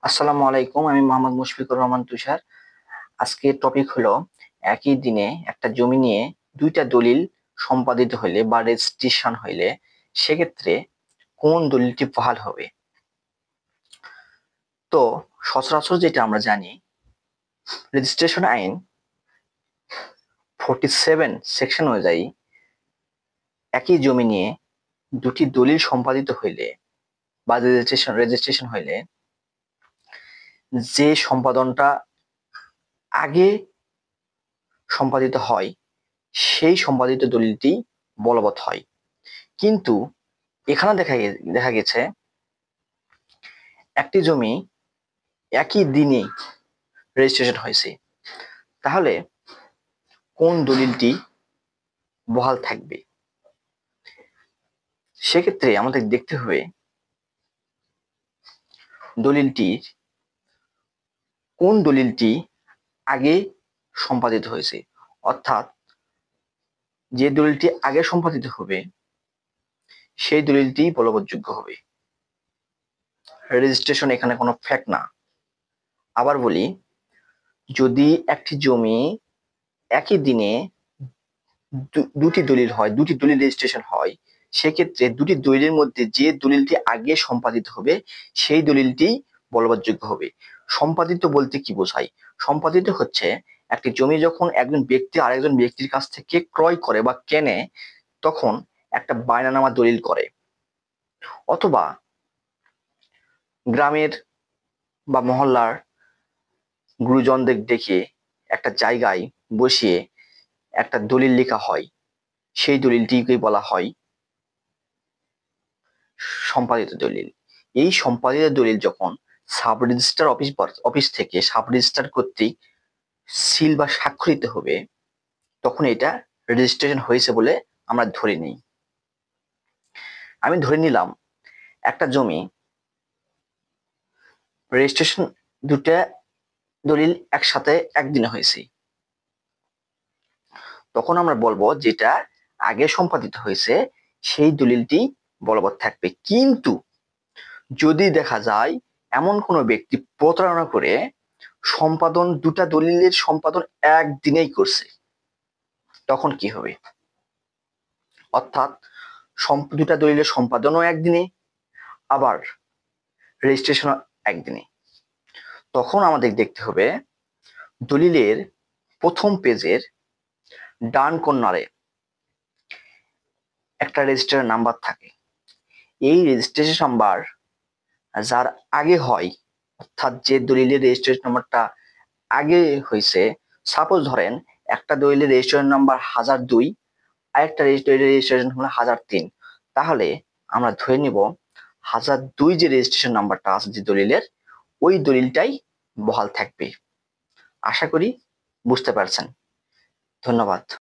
আসসালামু আলাইকুম, আমি মোহাম্মদ মুশফিকুর রহমান তুষার। আজকের টপিক হলো একই দিনে একটা জমি নিয়ে দুইটা দলিল সম্পাদিত হইলে বা রেজিস্ট্রেশন হইলে সেক্ষেত্রে কোন দলিলটি বহাল হবে। তো সচরাচর যেটা আমরা জানি, রেজিস্ট্রেশন আইন 47 সেকশন অনুযায়ী একই জমি নিয়ে দুটি দলিল সম্পাদিত হইলে বা রেজিস্ট্রেশন হইলে যে সম্পাদনটা আগে সম্পাদিত হয় সেই সম্পাদিত দলিলটি বলবৎ হয়। কিন্তু এখানে দেখা গেছে একটি জমি একই দিনে রেজিস্ট্রেশন হয়েছে, তাহলে কোন দলিলটি বহাল থাকবে? সেক্ষেত্রে আমাদের দেখতে হবে কোন দলিলটি আগে সম্পাদিত হয়েছে, অর্থাৎ যে দলিলটি আগে সম্পাদিত হবে সেই দলিলটি বলবৎযোগ্য হবে। রেজিস্ট্রেশন এখানে কোনো ফ্যাক্ট না। আবার বলি, যদি একটি জমি একই দিনে দুটি দলিল হয়, দুটি দলিল রেজিস্ট্রেশন হয়, সেক্ষেত্রে দুটি দলিলের মধ্যে যে দলিলটি আগে সম্পাদিত হবে সেই দলিলটি বলবৎযোগ্য হবে। সম্পাদিত বলতে কি বোঝায়? সম্পাদিত হচ্ছে একটি জমি যখন একজন ব্যক্তি আরেকজন ব্যক্তির কাছ থেকে ক্রয় করে বা কেনে, তখন একটা বায়নানামা দলিল করে, অথবা গ্রামের বা মহল্লার গুরুজনদের ডেকে একটা জায়গায় বসিয়ে একটা দলিল লেখা হয়, সেই দলিলটিকে বলা হয় সম্পাদিত দলিল। এই সম্পাদিত দলিল যখন সাব রেজিস্ট্রার অফিস থেকে সাব রেজিস্ট্রার কর্তৃক সিল বা স্বাক্ষরিত হবে, তখন এটা রেজিস্ট্রেশন হয়েছে বলে আমরা ধরে নিই। আমি ধরে নিলাম একটা জমি রেজিস্ট্রেশন দুটা দলিল একসাথে একদিনে হয়েছে, তখন আমরা বলবো যেটা আগে সম্পাদিত হয়েছে সেই দলিলটি বলবৎ থাকবে। কিন্তু যদি দেখা যায় এমন কোনো ব্যক্তি প্রতারণা করে দুটা দলিলের সম্পাদন একদিনেই করছে, তখন কি হবে? অর্থাৎ দুটা দলিলের সম্পাদনও একদিনে, আবার রেজিস্ট্রেশন একদিনে। তখন আমাদের দেখতে হবে দলিলের প্রথম পেজের ডান কর্নারে একটা রেজিস্ট্রেশন নাম্বার থাকে। এই রেজিস্ট্রেশন নাম্বার যার আগে হয়, অর্থাৎ যে দলিলের রেজিস্ট্রেশন নাম্বারটা আগে হয়েছে, সাপোজ ধরেন একটা দলিলের রেজিস্ট্রেশন নাম্বার 1002, আরেকটা রেজিস্ট্রেশন হলো 1003, তাহলে আমরা ধরে নিব 1002 যে রেজিস্ট্রেশন নাম্বারটা আছে যে দলিলের, ওই দলিলটাই বহাল থাকবে। আশা করি বুঝতে পারছেন। ধন্যবাদ।